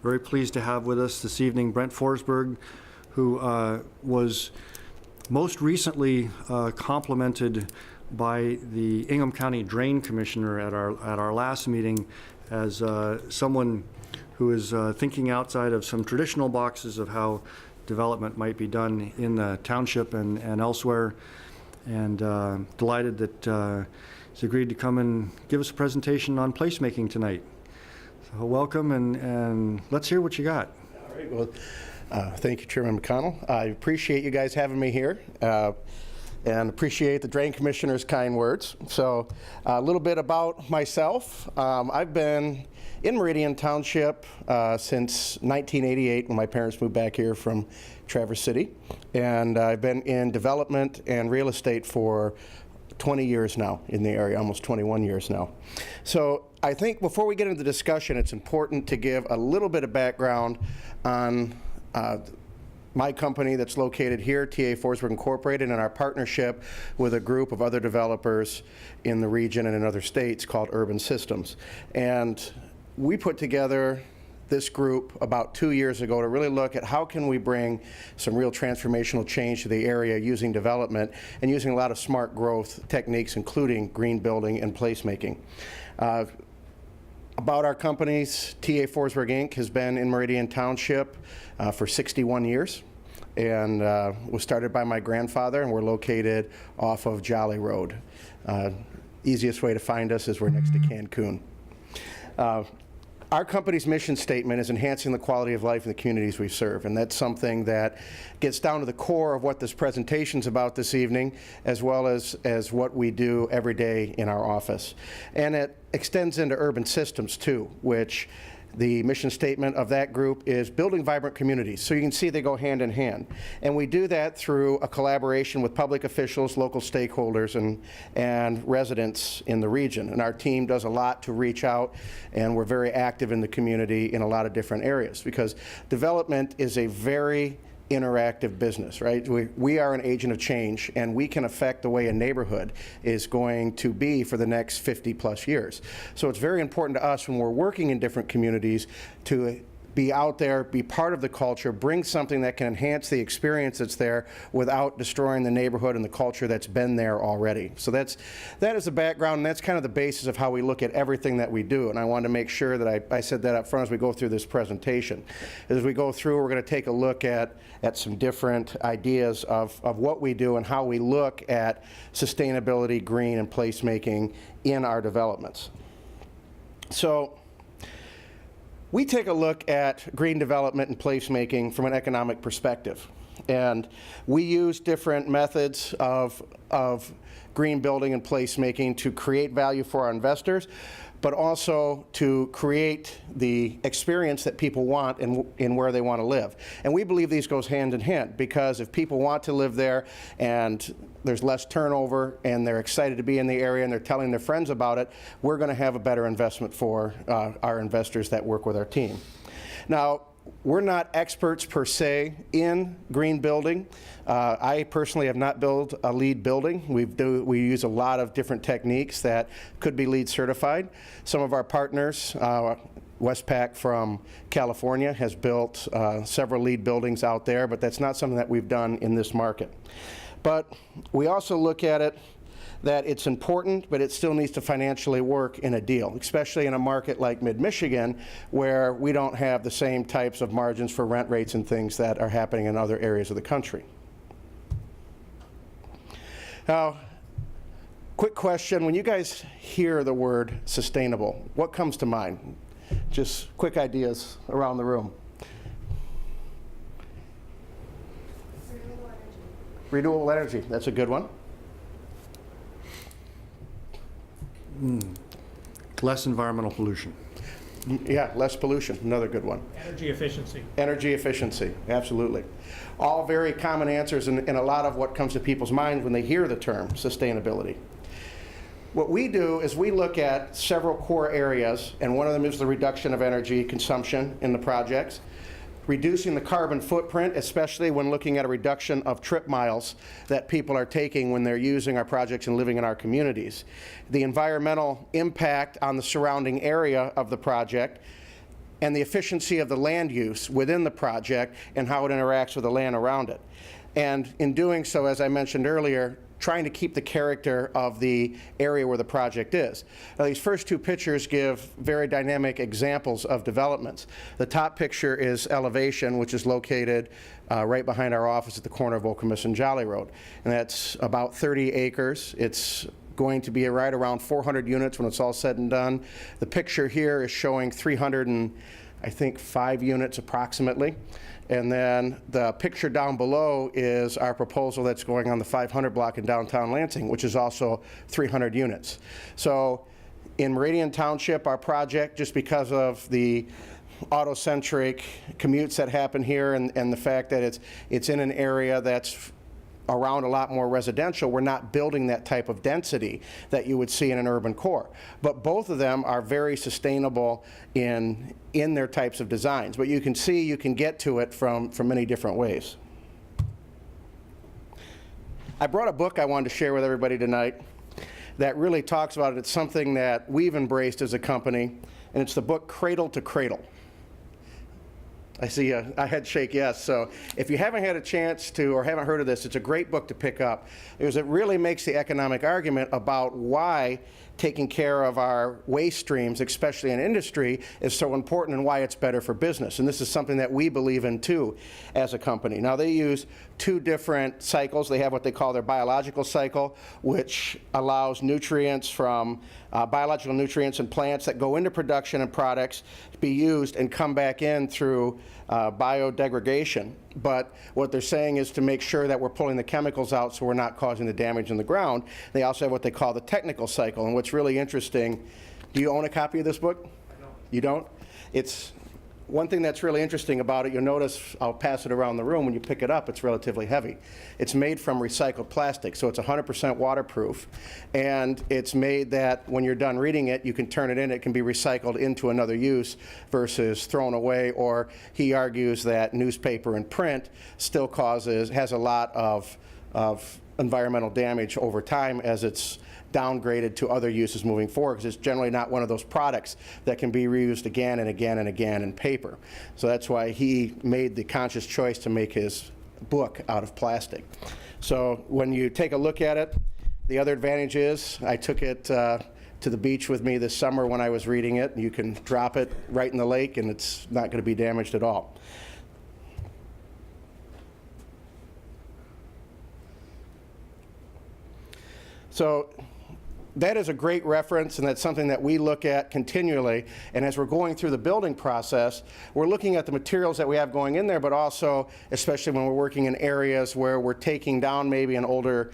Very pleased to have with us this evening Brent Forsberg, who was most recently complimented by the Ingham County Drain Commissioner at our last meeting as someone who is thinking outside of some traditional boxes of how development might be done in the township and elsewhere. And delighted that he's agreed to come and give us a presentation on placemaking tonight. So welcome, and let's hear what you got. All right. Well, thank you, Chairman McConnell. I appreciate you guys having me here, and appreciate the Drain Commissioner's kind words. So a little bit about myself. I've been in Meridian Township since 1988 when my parents moved back here from Traverse City. And I've been in development and real estate for 20 years now in the area, almost 21 years now. So I think before we get into the discussion, it's important to give a little bit of background on my company that's located here, TA Forsberg Incorporated, and our partnership with a group of other developers in the region and in other states called Urban Systems. And we put together this group about 2 years ago to really look at how can we bring some real transformational change to the area using development and using a lot of smart growth techniques, including green building and placemaking. About our companies, TA Forsberg Inc. has been in Meridian Township for 61 years and was started by my grandfather, and we're located off of Jolly Road. Easiest way to find us is we're next to Cancun. Our company's mission statement is enhancing the quality of life in the communities we serve, and that's something that gets down to the core of what this presentation's about this evening, as well as what we do every day in our office. And it extends into urban systems too, which the mission statement of that group is building vibrant communities. So you can see they go hand in hand. And we do that through a collaboration with public officials, local stakeholders, and residents in the region. And our team does a lot to reach out, and we're very active in the community in a lot of different areas, because development is a very interactive business, right? We are an agent of change, and we can affect the way a neighborhood is going to be for the next 50 plus years. So it's very important to us when we're working in different communities to be out there, be part of the culture, bring something that can enhance the experience that's there without destroying the neighborhood and the culture that's been there already. So that is the background, and that's kind of the basis of how we look at everything that we do. And I wanted to make sure that I said that up front as we go through this presentation. As we go through, we're going to take a look at some different ideas of what we do and how we look at sustainability, green, and placemaking in our developments. So we take a look at green development and placemaking from an economic perspective. And we use different methods of green building and placemaking to create value for our investors, but also to create the experience that people want in where they want to live. And we believe these goes hand in hand, because if people want to live there and there's less turnover and they're excited to be in the area and they're telling their friends about it, we're going to have a better investment for our investors that work with our team. Now, we're not experts per se in green building. I personally have not built a LEED building. We use a lot of different techniques that could be LEED certified. Some of our partners, Westpac from California has built several LEED buildings out there, but that's not something that we've done in this market. But we also look at it that it's important, but it still needs to financially work in a deal, especially in a market like mid-Michigan, where we don't have the same types of margins for rent rates and things that are happening in other areas of the country. Now, quick question, when you guys hear the word sustainable, what comes to mind? Just quick ideas around the room. Renewable energy. Renewable energy, that's a good one. Less environmental pollution. Yeah, less pollution, another good one. Energy efficiency. Energy efficiency, absolutely. All very common answers and a lot of what comes to people's mind when they hear the term sustainability. What we do is we look at several core areas, and one of them is the reduction of energy consumption in the projects. reducing the carbon footprint, especially when looking at a reduction of trip miles that people are taking when they're using our projects and living in our communities. The environmental impact on the surrounding area of the project, and the efficiency of the land use within the project and how it interacts with the land around it. And in doing so, as I mentioned earlier, trying to keep the character of the area where the project is. Now, these first two pictures give very dynamic examples of developments. The top picture is elevation, which is located right behind our office at the corner of Okemos and Jolly Road. And that's about 30 acres. It's going to be right around 400 units when it's all said and done. The picture here is showing 305 units approximately. And then the picture down below is our proposal that's going on the 500 block in downtown Lansing, which is also 300 units. So in Meridian Township, our project, just because of the auto-centric commutes that happen here and the fact that it's in an area that's around a lot more residential, we're not building that type of density that you would see in an urban core. But both of them are very sustainable in their types of designs. But you can see you can get to it from many different ways. I brought a book I wanted to share with everybody tonight that really talks about it. It's something that we've embraced as a company, and it's the book Cradle to Cradle. I see a head shake, yes. So if you haven't had a chance to or haven't heard of this, it's a great book to pick up because it really makes the economic argument about why taking care of our waste streams, especially in industry, is so important and why it's better for business. And this is something that we believe in too as a company. Now they use two different cycles. They have what they call their biological cycle, which allows nutrients from biological nutrients in plants that go into production and products to be used and come back in through biodegradation. But what they're saying is to make sure that we're pulling the chemicals out so we're not causing the damage in the ground. They also have what they call the technical cycle. And what's really interesting, do you own a copy of this book? I don't. You don't? It's one thing that's really interesting about it, you'll notice, I'll pass it around the room, when you pick it up, it's relatively heavy. It's made from recycled plastic, so it's 100% waterproof. And it's made that when you're done reading it, you can turn it in, it can be recycled into another use versus thrown away, or he argues that newspaper and print still has a lot of environmental damage over time as it's downgraded to other uses moving forward, because it's generally not one of those products that can be reused again and again and again in paper. So that's why he made the conscious choice to make his book out of plastic. So when you take a look at it, the other advantage is I took it to the beach with me this summer when I was reading it. You can drop it right in the lake and it's not going to be damaged at all. So that is a great reference, and that's something that we look at continually. And as we're going through the building process, we're looking at the materials that we have going in there, but also, especially when we're working in areas where we're taking down maybe an older,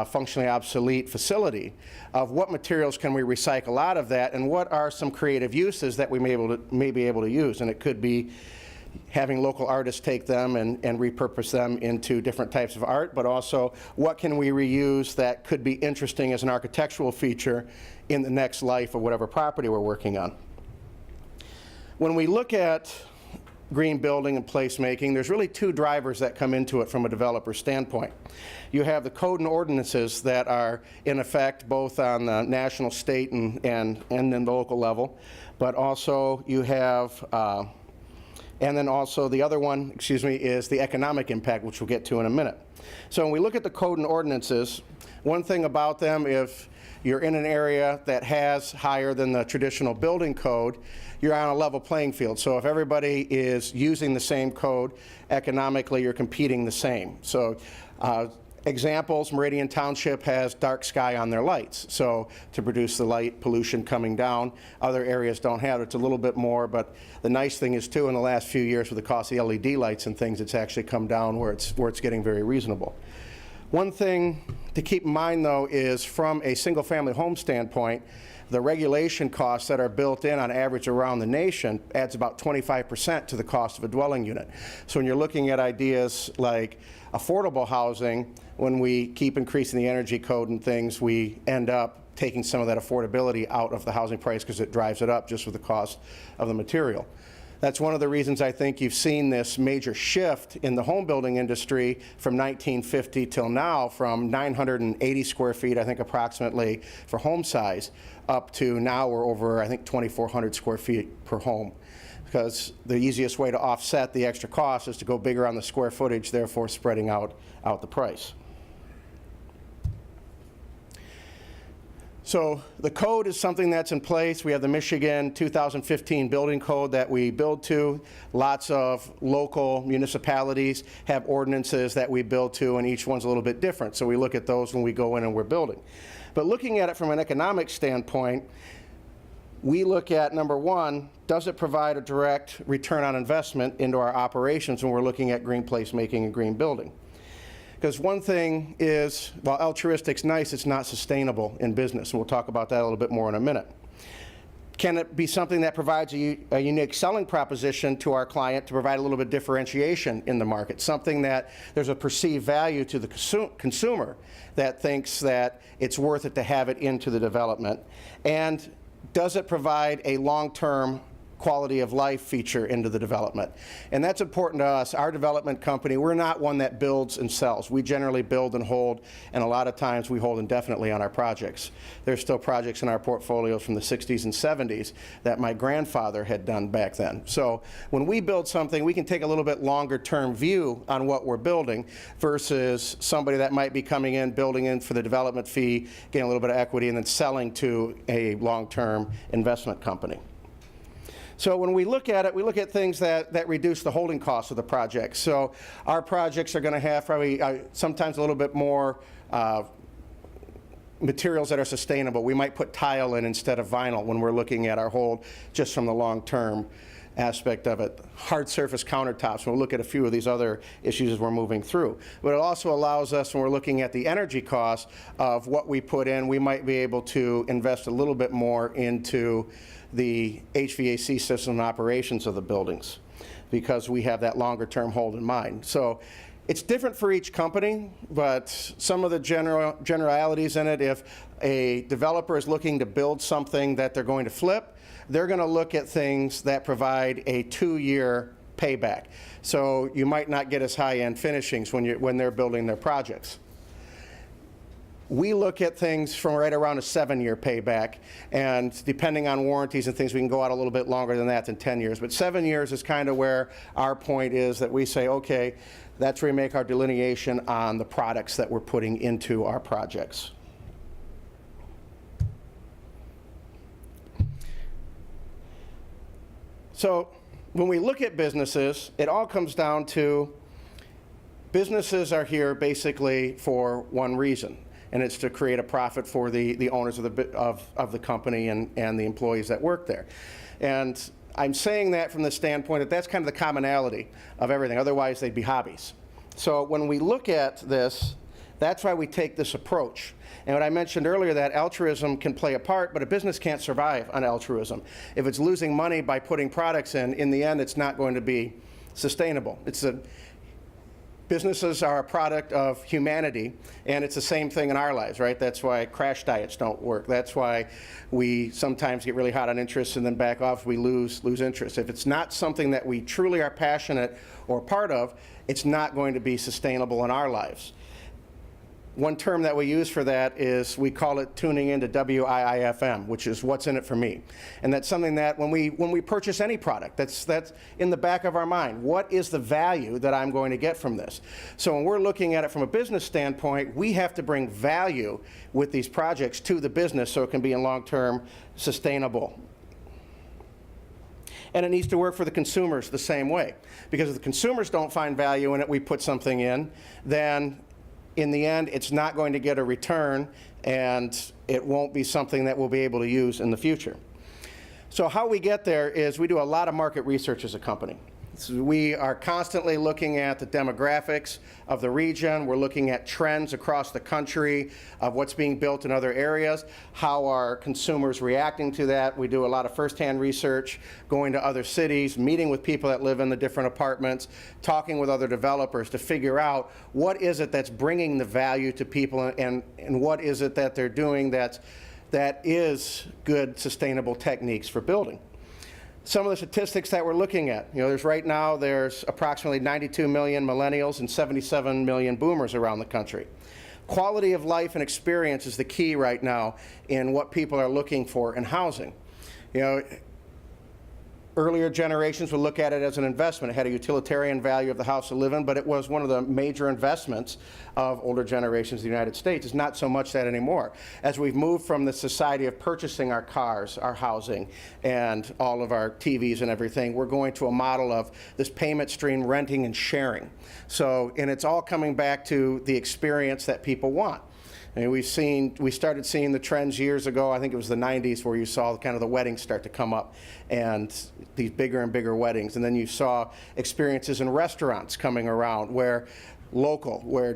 functionally obsolete facility, of what materials can we recycle out of that, and what are some creative uses that we may be able to use. And it could be having local artists take them and repurpose them into different types of art, but also what can we reuse that could be interesting as an architectural feature in the next life of whatever property we're working on. When we look at green building and placemaking, there's really two drivers that come into it from a developer standpoint. You have the code and ordinances that are in effect both on the national, state, and then the local level, but also you have and then also the other one, is the economic impact, which we'll get to in a minute. So when we look at the code and ordinances, one thing about them, if you're in an area that has higher than the traditional building code, you're on a level playing field. So if everybody is using the same code, economically you're competing the same. So examples, Meridian Township has dark sky on their lights, so to produce the light pollution coming down. Other areas don't have it. It's a little bit more, but the nice thing is too, in the last few years with the cost of LED lights and things, it's actually come down where it's getting very reasonable. One thing to keep in mind though is from a single family home standpoint, the regulation costs that are built in on average around the nation adds about 25% to the cost of a dwelling unit. So when you're looking at ideas like affordable housing, when we keep increasing the energy code and things, we end up taking some of that affordability out of the housing price because it drives it up just with the cost of the material. That's one of the reasons I think you've seen this major shift in the home building industry from 1950 till now, from 980 square feet, I think approximately, for home size, up to now we're over, I think, 2,400 square feet per home. because the easiest way to offset the extra cost is to go bigger on the square footage, therefore spreading out the price. So the code is something that's in place. We have the Michigan 2015 building code that we build to. Lots of local municipalities have ordinances that we build to, and each one's a little bit different. So we look at those when we go in and we're building. But looking at it from an economic standpoint, we look at, number one, does it provide a direct return on investment into our operations when we're looking at green placemaking and green building? Because one thing is, while altruistic's nice, it's not sustainable in business, and we'll talk about that a little bit more in a minute. Can it be something that provides a unique selling proposition to our client to provide a little bit of differentiation in the market, something that there's a perceived value to the consumer that thinks that it's worth it to have it into the development? And does it provide a long-term quality of life feature into the development? And that's important to us. Our development company, we're not one that builds and sells. We generally build and hold, and a lot of times we hold indefinitely on our projects. There's still projects in our portfolios from the 60s and 70s that my grandfather had done back then. So when we build something, we can take a little bit longer term view on what we're building versus somebody that might be coming in, building in for the development fee, getting a little bit of equity, and then selling to a long-term investment company. So when we look at it, we look at things that reduce the holding costs of the project. So our projects are going to have probably sometimes a little bit more materials that are sustainable. We might put tile in instead of vinyl when we're looking at our hold, just from the long-term aspect of it. Hard surface countertops. We'll look at a few of these other issues as we're moving through. But it also allows us, when we're looking at the energy costs of what we put in, we might be able to invest a little bit more into the HVAC system and operations of the buildings, because we have that longer term hold in mind. So it's different for each company, but some of the generalities in it, if a developer is looking to build something that they're going to flip, they're going to look at things that provide a 2-year payback. So you might not get as high-end finishings when they're building their projects. We look at things from right around a 7-year payback, and depending on warranties and things, we can go out a little bit longer than that, than 10 years. But 7 years is kind of where our point is, that we say, okay, that's where we make our delineation on the products that we're putting into our projects. So when we look at businesses, it all comes down to businesses are here basically for one reason, and it's to create a profit for the owners of the company and the employees that work there. And I'm saying that from the standpoint that that's kind of the commonality of everything. Otherwise, they'd be hobbies. So when we look at this, that's why we take this approach. And what I mentioned earlier, that altruism can play a part, but a business can't survive on altruism. If it's losing money by putting products in the end, it's not going to be sustainable. Businesses are a product of humanity, and it's the same thing in our lives, right? That's why crash diets don't work. That's why we sometimes get really hot on interest and then back off, we lose interest. If it's not something that we truly are passionate or part of, it's not going to be sustainable in our lives. One term that we use for that is, we call it tuning into WIIFM, which is what's in it for me. And that's something that when we purchase any product, that's in the back of our mind. What is the value that I'm going to get from this? So when we're looking at it from a business standpoint, we have to bring value with these projects to the business so it can be in long-term sustainable. And it needs to work for the consumers the same way. Because if the consumers don't find value in it, we put something in, then in the end, it's not going to get a return, and it won't be something that we'll be able to use in the future. So how we get there is we do a lot of market research as a company. So we are constantly looking at the demographics of the region. We're looking at trends across the country of what's being built in other areas, how are consumers reacting to that. We do a lot of firsthand research, going to other cities, meeting with people that live in the different apartments, talking with other developers to figure out what is it that's bringing the value to people, and what is it that they're doing that is good, sustainable techniques for building. Some of the statistics that we're looking at, there's approximately 92 million millennials and 77 million boomers around the country. Quality of life and experience is the key right now in what people are looking for in housing. Earlier generations would look at it as an investment. It had a utilitarian value of the house to live in, but it was one of the major investments of older generations of the United States. It's not so much that anymore. As we've moved from the society of purchasing our cars, our housing, and all of our TVs and everything, we're going to a model of this payment stream, renting and sharing. So, and it's all coming back to the experience that people want. And we started seeing the trends years ago, I think it was the 90s, where you saw kind of the weddings start to come up, and these bigger and bigger weddings. And then you saw experiences in restaurants coming around where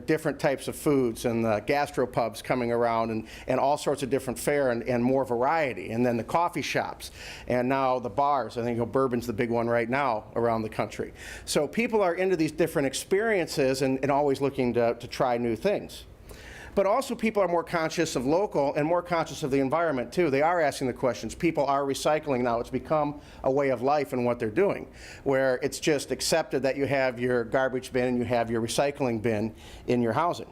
different types of foods, and the gastropubs coming around, and all sorts of different fare and more variety. And then the coffee shops, and now the bars. I think bourbon's the big one right now around the country. So people are into these different experiences and always looking to try new things. But also people are more conscious of local and more conscious of the environment too. They are asking the questions. People are recycling now. It's become a way of life in what they're doing, where it's just accepted that you have your garbage bin and you have your recycling bin in your housing.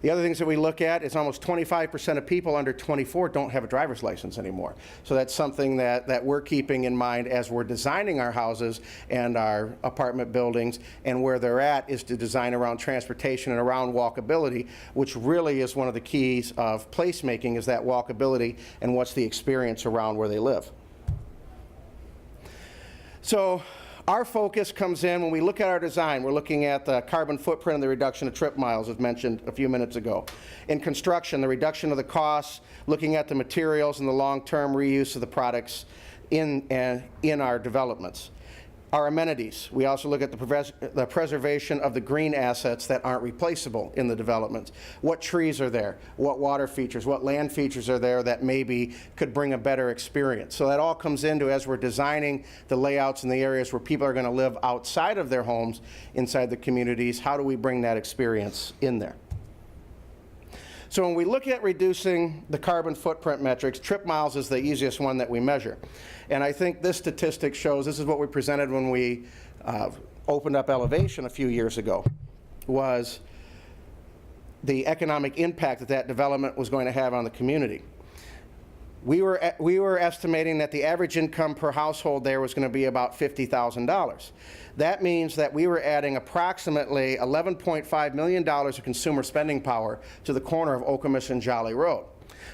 The other things that we look at is almost 25% of people under 24 don't have a driver's license anymore. So that's something that we're keeping in mind as we're designing our houses and our apartment buildings, and where they're at is to design around transportation and around walkability, which really is one of the keys of placemaking, is that walkability and what's the experience around where they live. So our focus comes in when we look at our design. We're looking at the carbon footprint and the reduction of trip miles, as mentioned a few minutes ago. In construction, the reduction of the costs, looking at the materials and the long-term reuse of the products in our developments. Our amenities. We also look at the preservation of the green assets that aren't replaceable in the developments. What trees are there? What water features? What land features are there that maybe could bring a better experience? So that all comes into, as we're designing the layouts in the areas where people are going to live outside of their homes, inside the communities, how do we bring that experience in there? So when we look at reducing the carbon footprint metrics, trip miles is the easiest one that we measure. And I think this statistic shows, this is what we presented when we opened up Elevation a few years ago, was the economic impact that development was going to have on the community. We were estimating that the average income per household there was going to be about $50,000. That means that we were adding approximately $11.5 million of consumer spending power to the corner of Okemos and Jolly Road.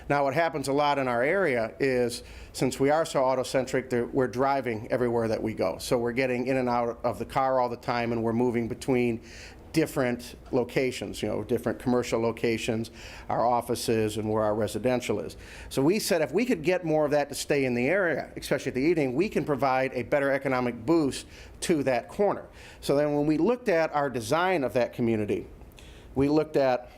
Now, what happens a lot in our area is, since we are so auto-centric, we're driving everywhere that we go. So we're getting in and out of the car all the time, and we're moving between different locations, different commercial locations, our offices, and where our residential is. So we said if we could get more of that to stay in the area, especially at the evening, we can provide a better economic boost to that corner. So then when we looked at our design of that community, we looked at,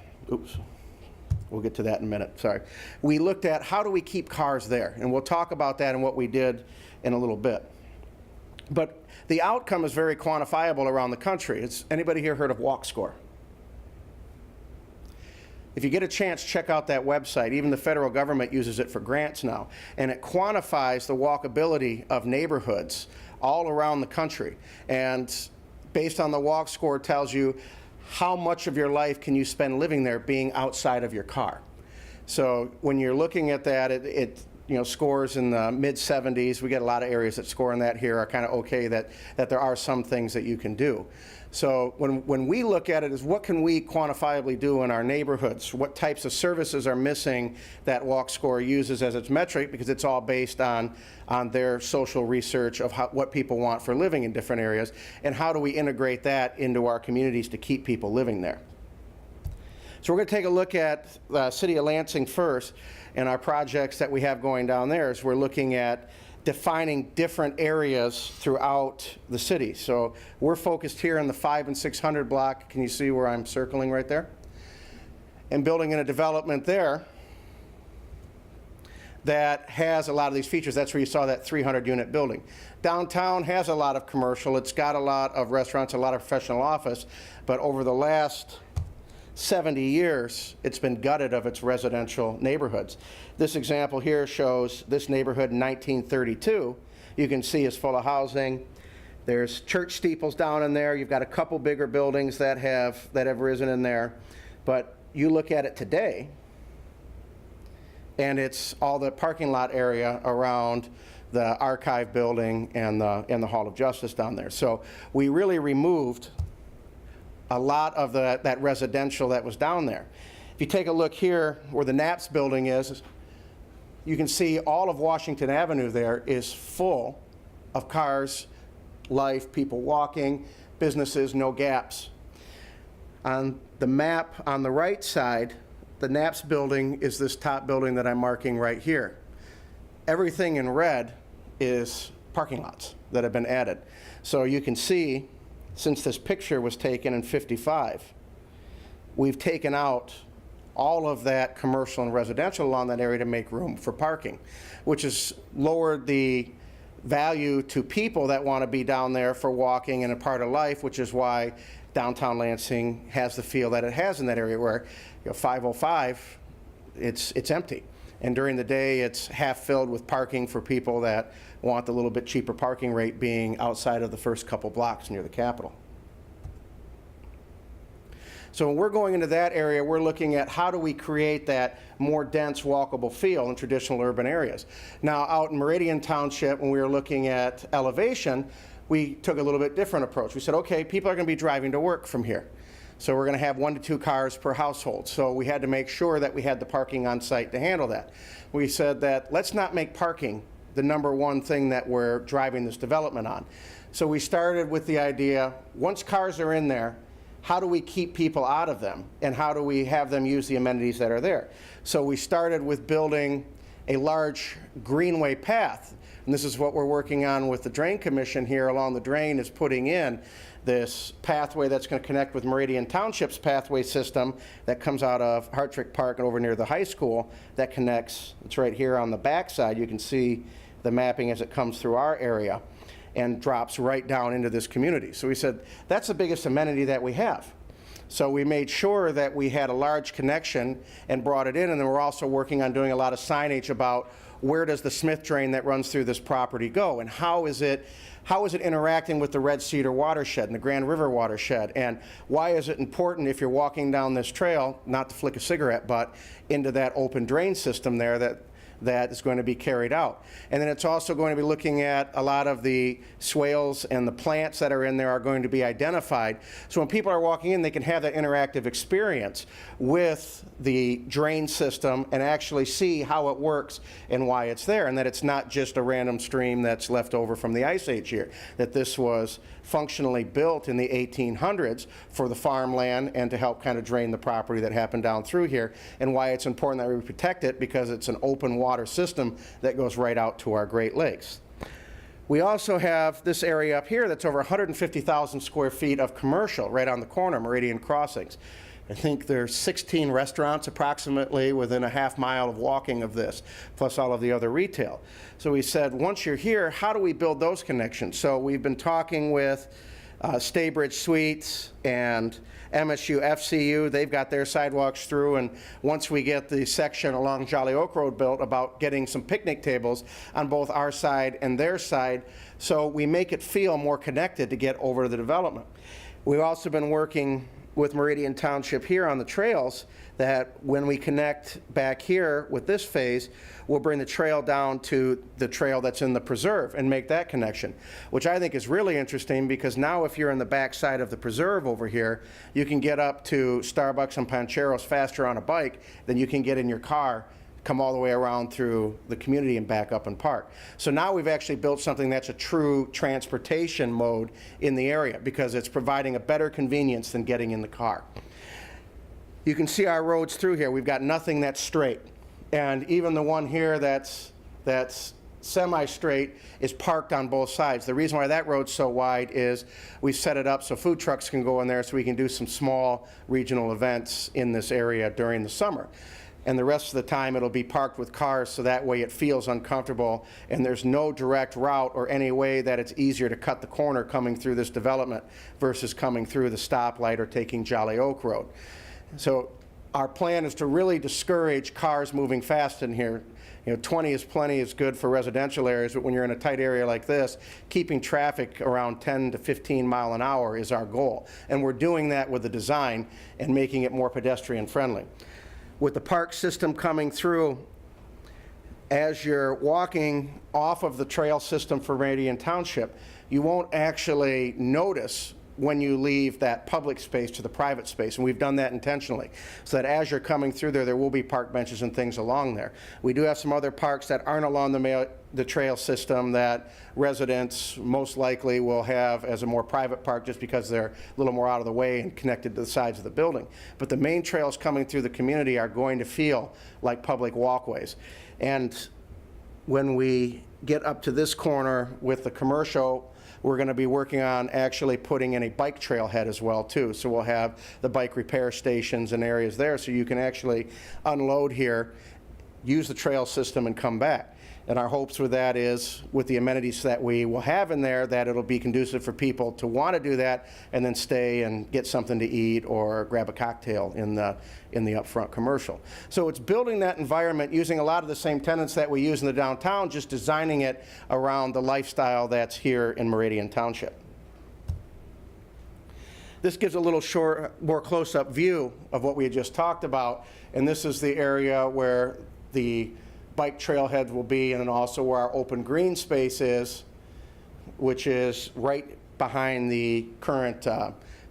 we'll get to that in a minute, sorry. We looked at how do we keep cars there, and we'll talk about that and what we did in a little bit. But the outcome is very quantifiable around the country. Anybody here heard of Walk Score? If you get a chance, check out that website. Even the federal government uses it for grants now. And it quantifies the walkability of neighborhoods all around the country. And based on the Walk Score, tells you how much of your life can you spend living there being outside of your car. So when you're looking at that, it scores in the mid-70s. We get a lot of areas that score in that here are kind of okay, that there are some things that you can do. So when we look at it is what can we quantifiably do in our neighborhoods? What types of services are missing that Walk Score uses as its metric, because it's all based on their social research of what people want for living in different areas, and how do we integrate that into our communities to keep people living there. So we're going to take a look at the City of Lansing first, and our projects that we have going down there is we're looking at defining different areas throughout the city. So we're focused here in the 500 and 600 block. Can you see where I'm circling right there? And building in a development there that has a lot of these features. That's where you saw that 300-unit building. Downtown has a lot of commercial. It's got a lot of restaurants, a lot of professional office, but over the last 70 years, it's been gutted of its residential neighborhoods. This example here shows this neighborhood in 1932. You can see is full of housing. There's church steeples down in there. You've got a couple bigger buildings that have risen in there. But you look at it today, and it's all the parking lot area around the archive building and the Hall of Justice down there. So we really removed a lot of that residential that was down there. If you take a look here where the Knapp's building is, you can see all of Washington Avenue there is full of cars, life, people walking, businesses, no gaps. On the map on the right side, the Knapp's building is this top building that I'm marking right here. Everything in red is parking lots that have been added. So you can see, since this picture was taken in '55, we've taken out all of that commercial and residential along that area to make room for parking, which has lowered the value to people that want to be down there for walking and a part of life, which is why downtown Lansing has the feel that it has in that area where, 505, it's empty. And during the day, it's half filled with parking for people that want the little bit cheaper parking rate being outside of the first couple blocks near the Capitol. So when we're going into that area, we're looking at how do we create that more dense walkable feel in traditional urban areas. Now out in Meridian Township, when we were looking at elevation, we took a little bit different approach. We said, okay, people are going to be driving to work from here. So we're going to have 1 to 2 cars per household. So we had to make sure that we had the parking on site to handle that. We said that let's not make parking the #1 thing that we're driving this development on. So we started with the idea, once cars are in there, how do we keep people out of them, and how do we have them use the amenities that are there? So we started with building a large greenway path, and this is what we're working on with the Drain Commission here along the drain, is putting in this pathway that's going to connect with Meridian Township's pathway system that comes out of Hartrick Park and over near the high school that connects. It's right here on the back side. You can see the mapping as it comes through our area and drops right down into this community. So we said, that's the biggest amenity that we have. So we made sure that we had a large connection and brought it in, and then we're also working on doing a lot of signage about where does the Smith drain that runs through this property go, and how is it interacting with the Red Cedar watershed and the Grand River watershed, and why is it important if you're walking down this trail, not to flick a cigarette, but into that open drain system there that is going to be carried out. And then it's also going to be looking at a lot of the swales and the plants that are in there are going to be identified. So when people are walking in, they can have that interactive experience with the drain system and actually see how it works and why it's there, and that it's not just a random stream that's left over from the Ice Age here, that this was functionally built in the 1800s for the farmland and to help kind of drain the property that happened down through here, and why it's important that we protect it, because it's an open water system that goes right out to our Great Lakes. We also have this area up here that's over 150,000 square feet of commercial right on the corner, Meridian Crossings. I think there's 16 restaurants approximately within a half mile of walking of this, plus all of the other retail. So we said, once you're here, how do we build those connections? So we've been talking with Staybridge Suites and MSU FCU. They've got their sidewalks through, and once we get the section along Jolly Oak Road built, about getting some picnic tables on both our side and their side, so we make it feel more connected to get over to the development. We've also been working with Meridian Township here on the trails, that when we connect back here with this phase, we'll bring the trail down to the trail that's in the preserve and make that connection, which I think is really interesting, because now if you're in the back side of the preserve over here, you can get up to Starbucks and Pancheros faster on a bike than you can get in your car, come all the way around through the community and back up and park. So now we've actually built something that's a true transportation mode in the area, because it's providing a better convenience than getting in the car. You can see our roads through here. We've got nothing that's straight. And even the one here that's semi-straight is parked on both sides. The reason why that road's so wide is we set it up so food trucks can go in there, so we can do some small regional events in this area during the summer. And the rest of the time it'll be parked with cars, so that way it feels uncomfortable and there's no direct route or any way that it's easier to cut the corner coming through this development versus coming through the stoplight or taking Jolly Oak Road. So our plan is to really discourage cars moving fast in here. 20 is plenty, is good for residential areas, but when you're in a tight area like this, keeping traffic around 10 to 15 mile an hour is our goal. And we're doing that with the design and making it more pedestrian friendly. With the park system coming through, as you're walking off of the trail system for Meridian Township, you won't actually notice when you leave that public space to the private space, and we've done that intentionally, so that as you're coming through there, there will be park benches and things along there. We do have some other parks that aren't along the trail system that residents most likely will have as a more private park, just because they're a little more out of the way and connected to the sides of the building. But the main trails coming through the community are going to feel like public walkways. And when we get up to this corner with the commercial, we're going to be working on actually putting in a bike trailhead as well too. So we'll have the bike repair stations and areas there, so you can actually unload here, use the trail system, and come back. And our hopes with that is, with the amenities that we will have in there, that it'll be conducive for people to want to do that and then stay and get something to eat or grab a cocktail in the upfront commercial. So it's building that environment using a lot of the same tenants that we use in the downtown, just designing it around the lifestyle that's here in Meridian Township. This gives a little more close-up view of what we had just talked about, and this is the area where the bike trailheads will be, and then also where our open green space is, which is right behind the current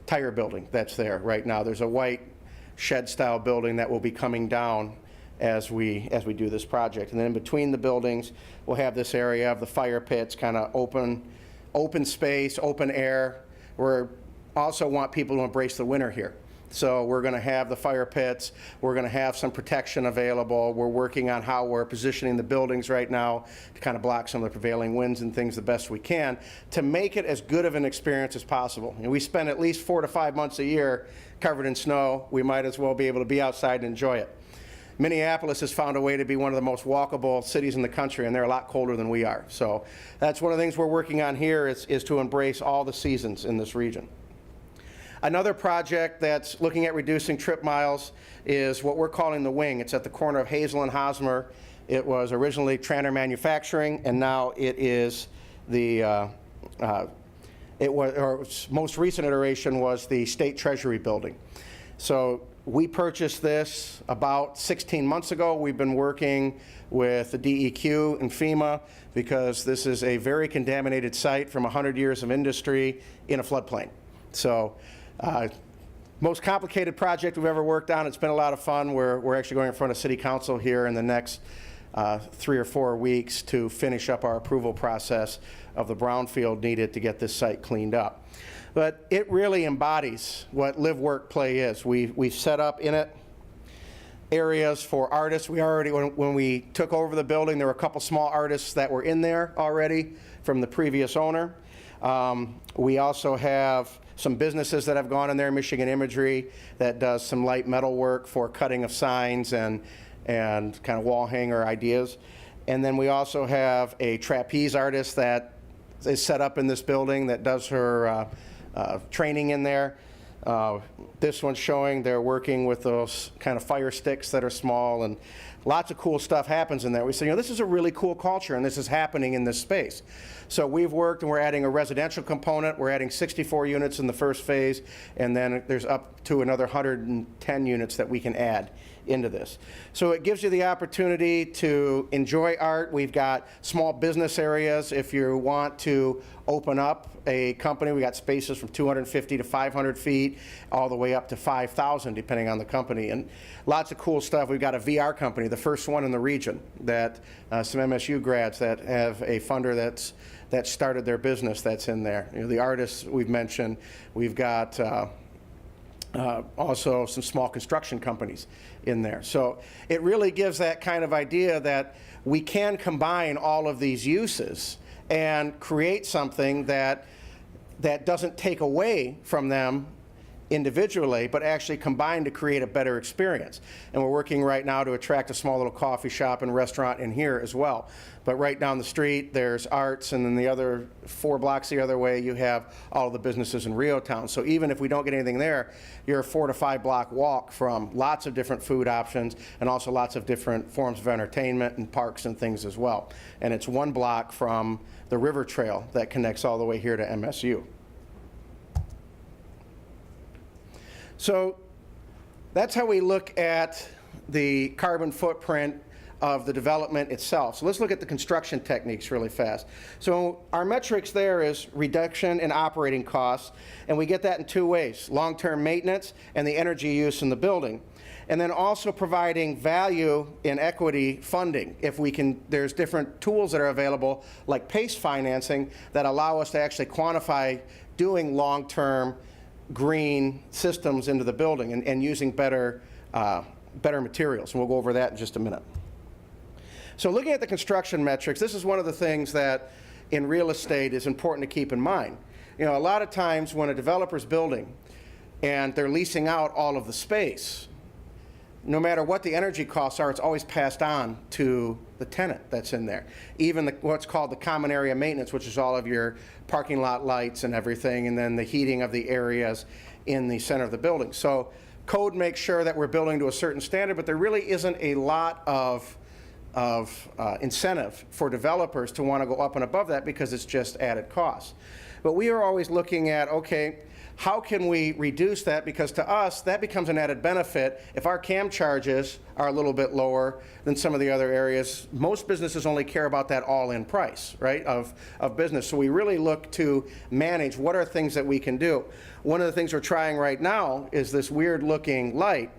tire building that's there right now. There's a white shed-style building that will be coming down as we do this project. And then in between the buildings, we'll have this area of the fire pits, kind of open space, open air. We also want people to embrace the winter here. So we're going to have the fire pits, we're going to have some protection available. We're working on how we're positioning the buildings right now to kind of block some of the prevailing winds and things the best we can to make it as good of an experience as possible. And we spend at least 4 to 5 months a year covered in snow. We might as well be able to be outside and enjoy it. Minneapolis has found a way to be one of the most walkable cities in the country, and they're a lot colder than we are. So that's one of the things we're working on here is to embrace all the seasons in this region. Another project that's looking at reducing trip miles is what we're calling the Wing. It's at the corner of Hazel and Hosmer. It was originally Tranter Manufacturing, and now it is the, its most recent iteration was the State Treasury Building. So we purchased this about 16 months ago. We've been working with the DEQ and FEMA because this is a very contaminated site from 100 years of industry in a floodplain. So most complicated project we've ever worked on. It's been a lot of fun. We're actually going in front of City Council here in the next 3 or 4 weeks to finish up our approval process of the brownfield needed to get this site cleaned up. But it really embodies what Live, Work, Play is. We've set up in it areas for artists. We already, when we took over the building, there were a couple small artists that were in there already from the previous owner. We also have some businesses that have gone in there, Michigan Imagery, that does some light metal work for cutting of signs and kind of wall hanger ideas. And then we also have a trapeze artist that is set up in this building that does her training in there. This one's showing they're working with those kind of fire sticks that are small, and lots of cool stuff happens in there. We say, you know, this is a really cool culture, and this is happening in this space. So we've worked, and we're adding a residential component. We're adding 64 units in the first phase, and then there's up to another 110 units that we can add into this. So it gives you the opportunity to enjoy art. We've got small business areas. If you want to open up a company, we got spaces from 250 to 500 feet, all the way up to 5,000, depending on the company, and lots of cool stuff. We've got a VR company, the first one in the region, that some MSU grads that have a funder that started their business that's in there. You know, the artists we've mentioned. We've got also some small construction companies in there. So it really gives that kind of idea that we can combine all of these uses and create something that doesn't take away from them individually, but actually combine to create a better experience. And we're working right now to attract a small little coffee shop and restaurant in here as well. But right down the street, there's Arts, and then the other 4 blocks the other way, you have all of the businesses in Rio Town. So even if we don't get anything there, you're a 4 to 5 block walk from lots of different food options and also lots of different forms of entertainment and parks and things as well. And it's 1 block from the river trail that connects all the way here to MSU. So that's how we look at the carbon footprint of the development itself. So let's look at the construction techniques really fast. So our metrics there is reduction in operating costs, and we get that in two ways: long-term maintenance and the energy use in the building. And then also providing value in equity funding. If we can, there's different tools that are available, like PACE financing, that allow us to actually quantify doing long-term green systems into the building and using better materials. And we'll go over that in just a minute. So looking at the construction metrics, this is one of the things that in real estate is important to keep in mind. You know, a lot of times when a developer's building and they're leasing out all of the space, no matter what the energy costs are, it's always passed on to the tenant that's in there. Even what's called the common area maintenance, which is all of your parking lot lights and everything, and then the heating of the areas in the center of the building. So code makes sure that we're building to a certain standard, but there really isn't a lot of incentive for developers to want to go up and above that because it's just added costs. But we are always looking at, okay, how can we reduce that? Because to us, that becomes an added benefit. If our CAM charges are a little bit lower than some of the other areas, most businesses only care about that all-in price, right, of business. So we really look to manage what are things that we can do. One of the things we're trying right now is this weird-looking light.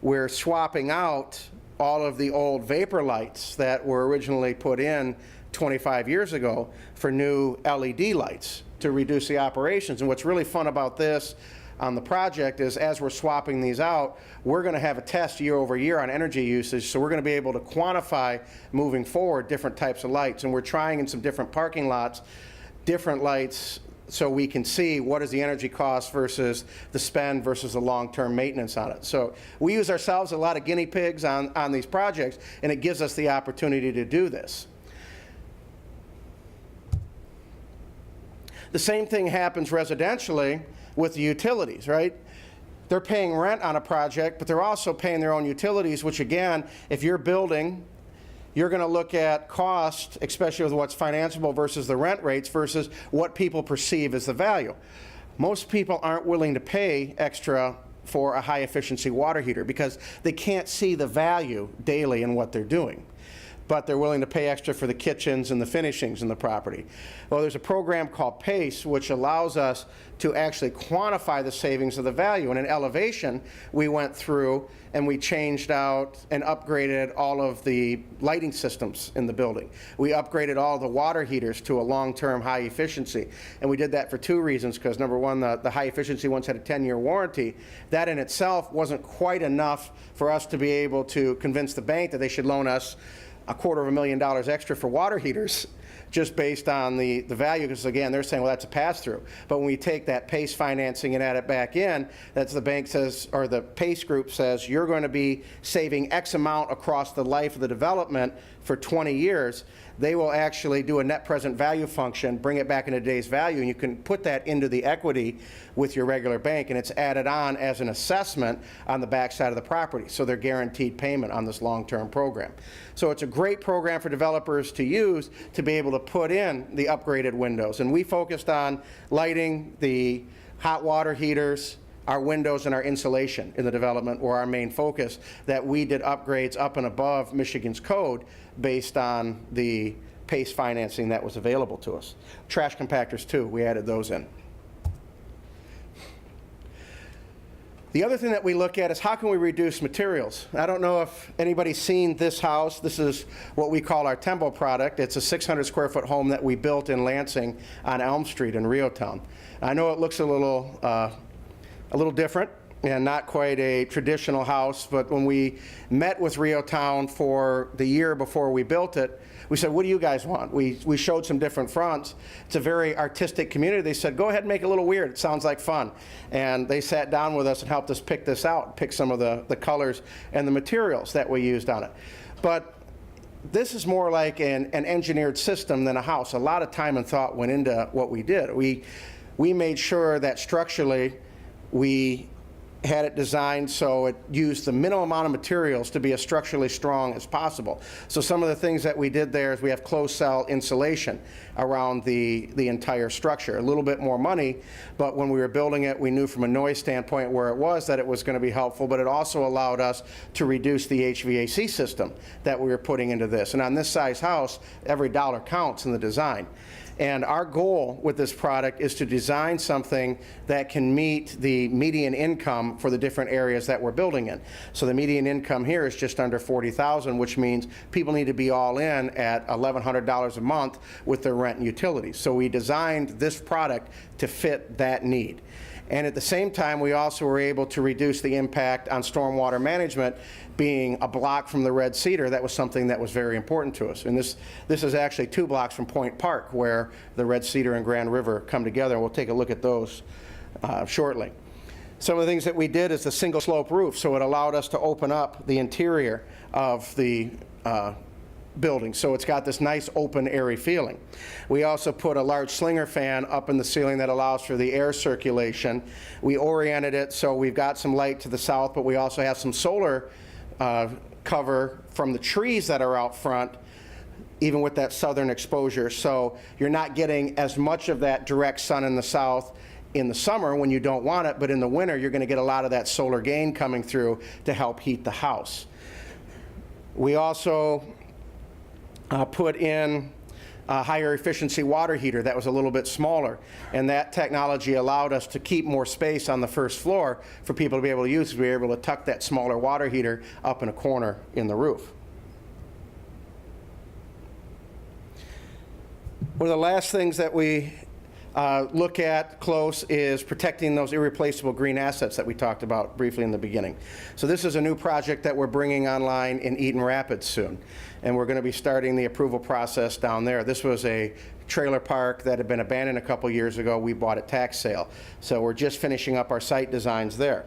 We're swapping out all of the old vapor lights that were originally put in 25 years ago for new LED lights to reduce the operations. And what's really fun about this on the project is as we're swapping these out, we're going to have a test year over year on energy usage, so we're going to be able to quantify moving forward different types of lights. And we're trying in some different parking lots, different lights, so we can see what is the energy cost versus the spend versus the long-term maintenance on it. So we use ourselves a lot of guinea pigs on these projects, and it gives us the opportunity to do this. The same thing happens residentially with the utilities, right? They're paying rent on a project, but they're also paying their own utilities, which again, if you're building, you're going to look at cost, especially with what's financeable versus the rent rates versus what people perceive as the value. Most people aren't willing to pay extra for a high-efficiency water heater because they can't see the value daily in what they're doing, but they're willing to pay extra for the kitchens and the finishings in the property. Well, there's a program called PACE, which allows us to actually quantify the savings of the value. And in elevation, we went through and we changed out and upgraded all of the lighting systems in the building. We upgraded all the water heaters to a long-term high efficiency. And we did that for two reasons, because number one, the high efficiency ones had a 10-year warranty. That in itself wasn't quite enough for us to be able to convince the bank that they should loan us $250,000 extra for water heaters, just based on the value, because again, they're saying, well, that's a pass-through. But when we take that PACE financing and add it back in, that's the bank says, or the PACE group says, you're going to be saving X amount across the life of the development for 20 years. They will actually do a net present value function, bring it back into today's value, and you can put that into the equity with your regular bank, and it's added on as an assessment on the backside of the property. So they're guaranteed payment on this long-term program. So it's a great program for developers to use to be able to put in the upgraded windows. And we focused on lighting, the hot water heaters, our windows, and our insulation in the development were our main focus, that we did upgrades up and above Michigan's code based on the PACE financing that was available to us. Trash compactors too, we added those in. The other thing that we look at is how can we reduce materials. I don't know if anybody's seen this house. This is what we call our Tembo product. It's a 600 square foot home that we built in Lansing on Elm Street in Reotown. I know it looks a little different and not quite a traditional house, but when we met with Reotown for the year before we built it, we said, what do you guys want? We showed some different fronts. It's a very artistic community. They said, go ahead and make it a little weird. It sounds like fun. And they sat down with us and helped us pick this out, pick some of the colors and the materials that we used on it. But this is more like an engineered system than a house. A lot of time and thought went into what we did. We made sure that structurally we had it designed so it used the minimum amount of materials to be as structurally strong as possible. So some of the things that we did there is we have closed cell insulation around the entire structure. A little bit more money, but when we were building it, we knew from a noise standpoint where it was that it was going to be helpful, but it also allowed us to reduce the HVAC system that we were putting into this. And on this size house, every dollar counts in the design. And our goal with this product is to design something that can meet the median income for the different areas that we're building in. So the median income here is just under $40,000, which means people need to be all in at $1,100 a month with their rent and utilities. So we designed this product to fit that need. And at the same time, we also were able to reduce the impact on stormwater management. Being a block from the Red Cedar, that was something that was very important to us. And this is actually 2 blocks from Point Park, where the Red Cedar and Grand River come together. We'll take a look at those shortly. Some of the things that we did is the single slope roof, so it allowed us to open up the interior of the building, so it's got this nice open airy feeling. We also put a large slinger fan up in the ceiling that allows for the air circulation. We oriented it so we've got some light to the south, but we also have some solar cover from the trees that are out front, even with that southern exposure, so you're not getting as much of that direct sun in the south in the summer when you don't want it, but in the winter you're going to get a lot of that solar gain coming through to help heat the house. We also put in a higher efficiency water heater that was a little bit smaller, and that technology allowed us to keep more space on the first floor for people to be able to use, because we were able to tuck that smaller water heater up in a corner in the roof. One of the last things that we look at close is protecting those irreplaceable green assets that we talked about briefly in the beginning. So this is a new project that we're bringing online in Eaton Rapids soon, and we're going to be starting the approval process down there. This was a trailer park that had been abandoned a couple years ago. We bought at tax sale, so we're just finishing up our site designs there.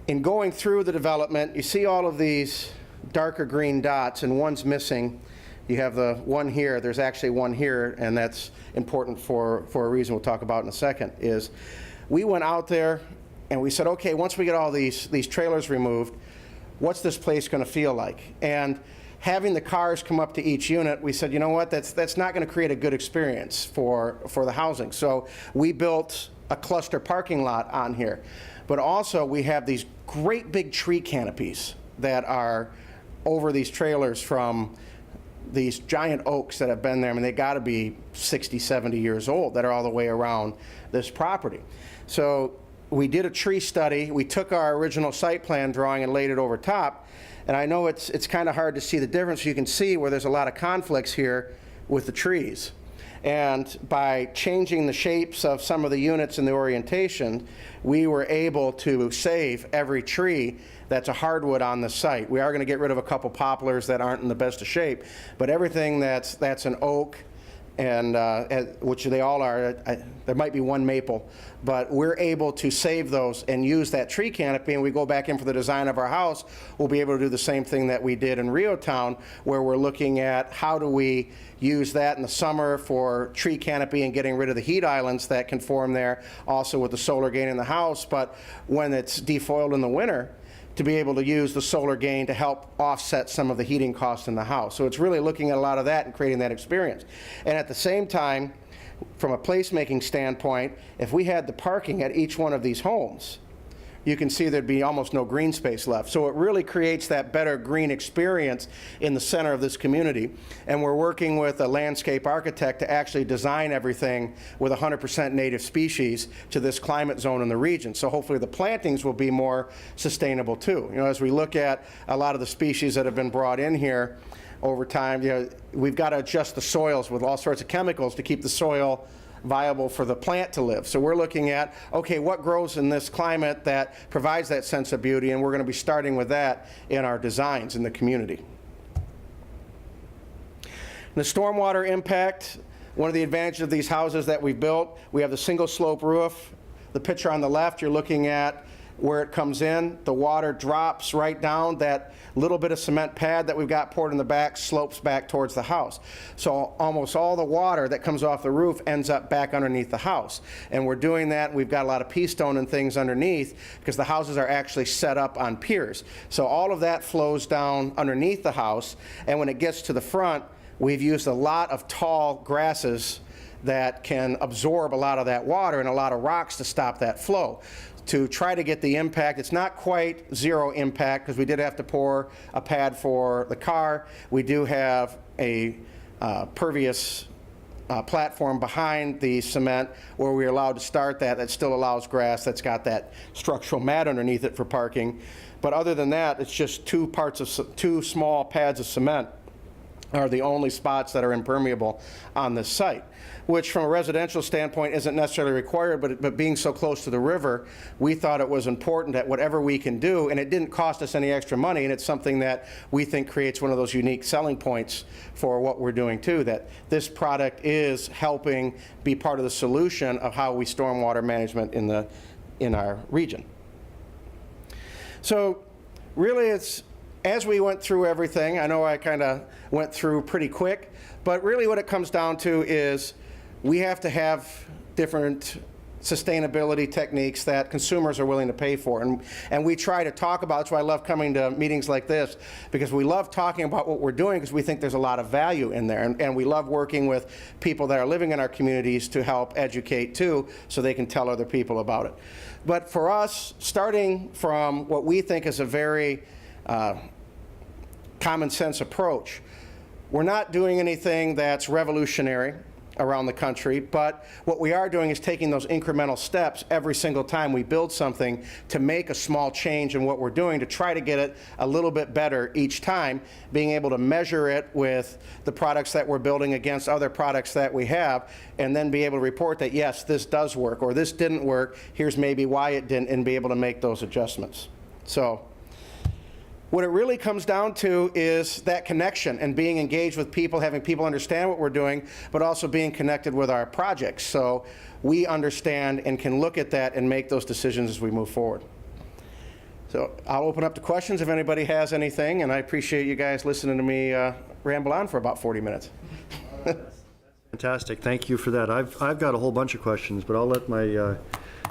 In going through the development, you see all of these darker green dots, and one's missing. You have the one here. There's actually one here, and that's important for a reason we'll talk about in a second, is we went out there and we said, okay, once we get all these trailers removed, what's this place going to feel like? And having the cars come up to each unit, we said, you know what, that's not going to create a good experience for the housing. So we built a cluster parking lot on here. But also we have these great big tree canopies that are over these trailers from these giant oaks that have been there. I mean, they got to be 60, 70 years old that are all the way around this property. So we did a tree study. We took our original site plan drawing and laid it over top. And I know it's kind of hard to see the difference. You can see where there's a lot of conflicts here with the trees. And by changing the shapes of some of the units and the orientation, we were able to save every tree that's a hardwood on the site. We are going to get rid of a couple poplars that aren't in the best of shape, but everything that's an oak, and which they all are, there might be one maple, but we're able to save those and use that tree canopy. And we go back in for the design of our house, we'll be able to do the same thing that we did in Rio Town, where we're looking at how do we use that in the summer for tree canopy and getting rid of the heat islands that can form there, also with the solar gain in the house. But when it's defoiled in the winter, to be able to use the solar gain to help offset some of the heating costs in the house. So it's really looking at a lot of that and creating that experience. And at the same time, from a placemaking standpoint, if we had the parking at each one of these homes, you can see there'd be almost no green space left. So it really creates that better green experience in the center of this community. And we're working with a landscape architect to actually design everything with 100% native species to this climate zone in the region. So hopefully the plantings will be more sustainable too. You know, as we look at a lot of the species that have been brought in here over time, you know, we've got to adjust the soils with all sorts of chemicals to keep the soil viable for the plant to live. So we're looking at, okay, what grows in this climate that provides that sense of beauty, and we're going to be starting with that in our designs in the community. The stormwater impact, one of the advantages of these houses that we've built, we have the single slope roof. The picture on the left, you're looking at where it comes in, the water drops right down. That little bit of cement pad that we've got poured in the back slopes back towards the house. So almost all the water that comes off the roof ends up back underneath the house. And we're doing that. We've got a lot of pea stone and things underneath because the houses are actually set up on piers. So all of that flows down underneath the house. And when it gets to the front, we've used a lot of tall grasses that can absorb a lot of that water and a lot of rocks to stop that flow. To try to get the impact, it's not quite zero impact because we did have to pour a pad for the car. We do have a pervious platform behind the cement where we're allowed to start that still allows grass that's got that structural mat underneath it for parking. But other than that, it's just two small pads of cement are the only spots that are impermeable on this site, which from a residential standpoint isn't necessarily required, but being so close to the river, we thought it was important that whatever we can do, and it didn't cost us any extra money, and it's something that we think creates one of those unique selling points for what we're doing too, that this product is helping be part of the solution of how we stormwater management in our region. So really it's, as we went through everything, I know I kind of went through pretty quick, but really what it comes down to is we have to have different sustainability techniques that consumers are willing to pay for. And we try to talk about, that's why I love coming to meetings like this, because we love talking about what we're doing because we think there's a lot of value in there. And we love working with people that are living in our communities to help educate too, so they can tell other people about it. But for us, starting from what we think is a very common sense approach. We're not doing anything that's revolutionary around the country, but what we are doing is taking those incremental steps every single time we build something to make a small change in what we're doing to try to get it a little bit better each time, being able to measure it with the products that we're building against other products that we have, and then be able to report that, yes, this does work, or this didn't work, here's maybe why it didn't, and be able to make those adjustments. So what it really comes down to is that connection and being engaged with people, having people understand what we're doing, but also being connected with our projects. So we understand and can look at that and make those decisions as we move forward. So I'll open up to questions if anybody has anything, and I appreciate you guys listening to me ramble on for about 40 minutes. Fantastic. Thank you for that. I've got a whole bunch of questions, but I'll let my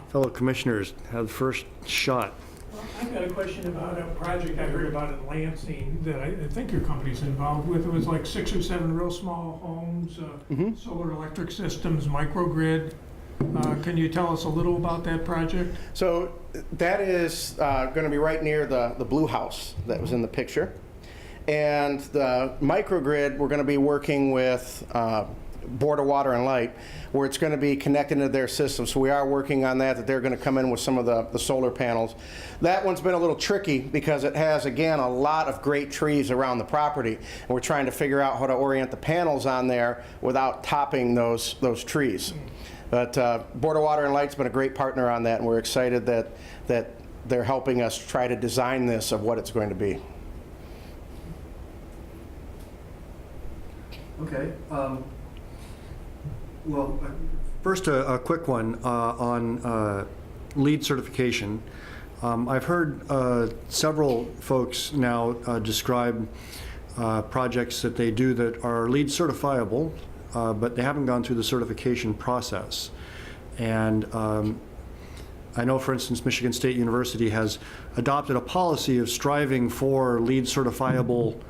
fellow commissioners have the first shot. Well, I've got a question about a project I heard about in Lansing that I think your company's involved with. It was like 6 or 7 real small homes, solar electric systems, microgrid. Can you tell us a little about that project? So that is going to be right near the blue house that was in the picture. And the microgrid, we're going to be working with Board of Water and Light, where it's going to be connected into their system. So we are working on that they're going to come in with some of the solar panels. That one's been a little tricky because it has, again, a lot of great trees around the property. And we're trying to figure out how to orient the panels on there without topping those trees. But Board of Water and Light's been a great partner on that, and we're excited that they're helping us try to design this of what it's going to be. Okay. Well, first a quick one on LEED certification. I've heard several folks now describe projects that they do that are LEED certifiable, but they haven't gone through the certification process. And I know, for instance, Michigan State University has adopted a policy of striving for LEED certifiable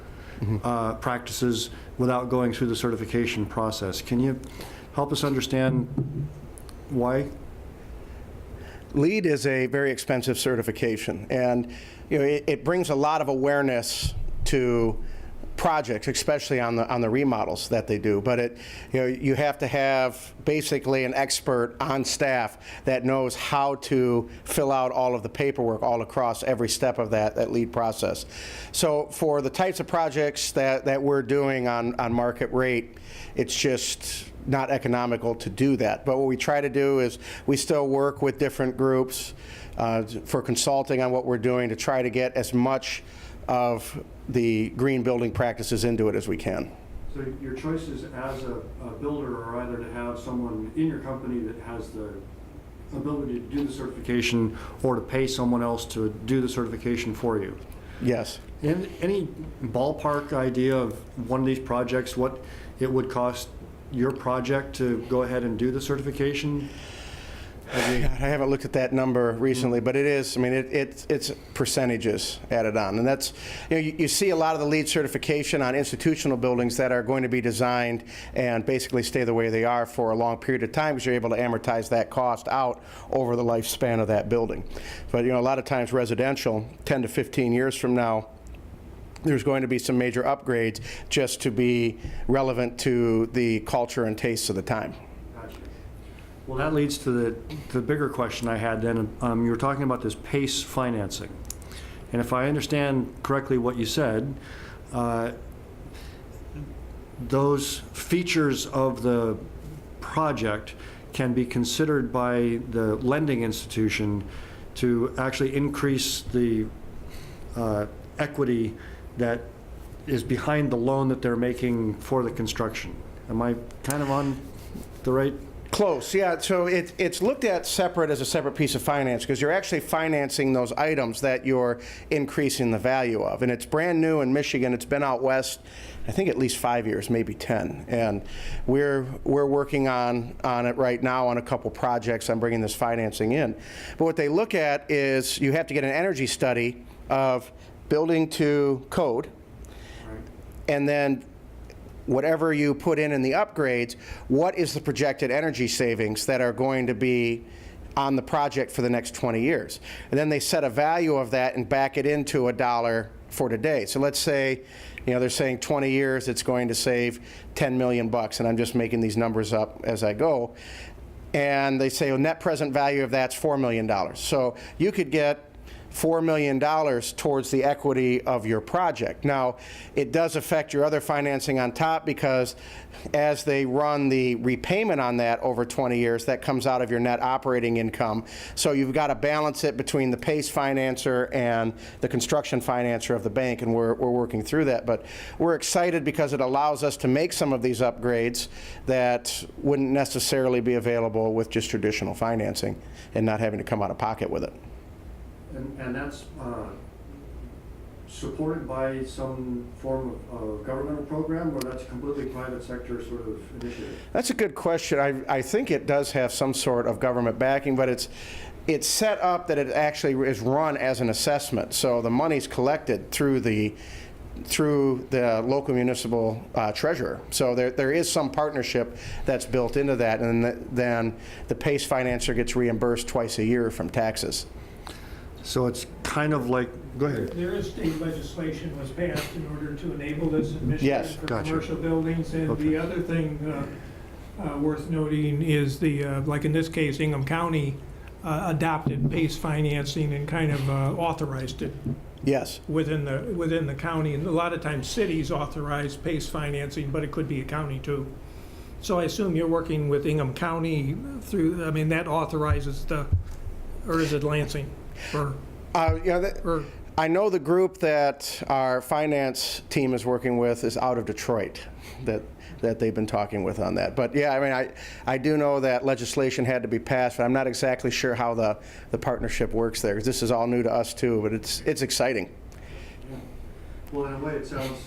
practices without going through the certification process. Can you help us understand why? LEED is a very expensive certification, and it brings a lot of awareness to projects, especially on the remodels that they do. But you have to have basically an expert on staff that knows how to fill out all of the paperwork all across every step of that LEED process. So for the types of projects that we're doing on market rate, it's just not economical to do that. But what we try to do is we still work with different groups for consulting on what we're doing to try to get as much of the green building practices into it as we can. So your choices as a builder are either to have someone in your company that has the ability to do the certification or to pay someone else to do the certification for you. Yes. Any ballpark idea of one of these projects, what it would cost your project to go ahead and do the certification? I haven't looked at that number recently, but it is, I mean, it's percentages added on. And that's, you see a lot of the LEED certification on institutional buildings that are going to be designed and basically stay the way they are for a long period of time because you're able to amortize that cost out over the lifespan of that building. But, a lot of times residential, 10 to 15 years from now, there's going to be some major upgrades just to be relevant to the culture and tastes of the time. Well, that leads to the bigger question I had then. You were talking about this PACE financing. And if I understand correctly what you said, those features of the project can be considered by the lending institution to actually increase the equity that is behind the loan that they're making for the construction. Am I kind of on the right? Close, yeah. So it's looked at separate as a separate piece of finance because you're actually financing those items that you're increasing the value of. And it's brand new in Michigan. It's been out west, I think at least 5 years, maybe 10. And we're working on it right now on a couple projects. I'm bringing this financing in. But what they look at is you have to get an energy study of building to code, and then whatever you put in the upgrades, what is the projected energy savings that are going to be on the project for the next 20 years? And then they set a value of that and back it into a dollar for today. So let's say, they're saying 20 years, it's going to save $10 million, and I'm just making these numbers up as I go. And they say, net present value of that's $4 million. So you could get $4 million towards the equity of your project. Now, it does affect your other financing on top because as they run the repayment on that over 20 years, that comes out of your net operating income. So you've got to balance it between the PACE financer and the construction financer of the bank, and we're working through that. But we're excited because it allows us to make some of these upgrades that wouldn't necessarily be available with just traditional financing and not having to come out of pocket with it. And that's supported by some form of governmental program, or that's a completely private sector sort of initiative? That's a good question. I think it does have some sort of government backing, but it's set up that it actually is run as an assessment. So the money's collected through the local municipal treasurer. So there is some partnership that's built into that, and then the PACE financer gets reimbursed twice a year from taxes. So it's kind of like, go ahead. There is state legislation was passed in order to enable this in Michigan Yes, for gotcha. commercial buildings. And Okay. the other thing worth noting is like in this case, Ingham County adopted PACE financing and kind of authorized it Yes. within the county. And a lot of times cities authorize PACE financing, but it could be a county too. So I assume you're working with Ingham County through, that authorizes or is it Lansing? I know the group that our finance team is working with is out of Detroit, that they've been talking with on that. But yeah, I do know that legislation had to be passed, but I'm not exactly sure how the partnership works there, because this is all new to us too, but it's exciting. Yeah. Well, in a way, it sounds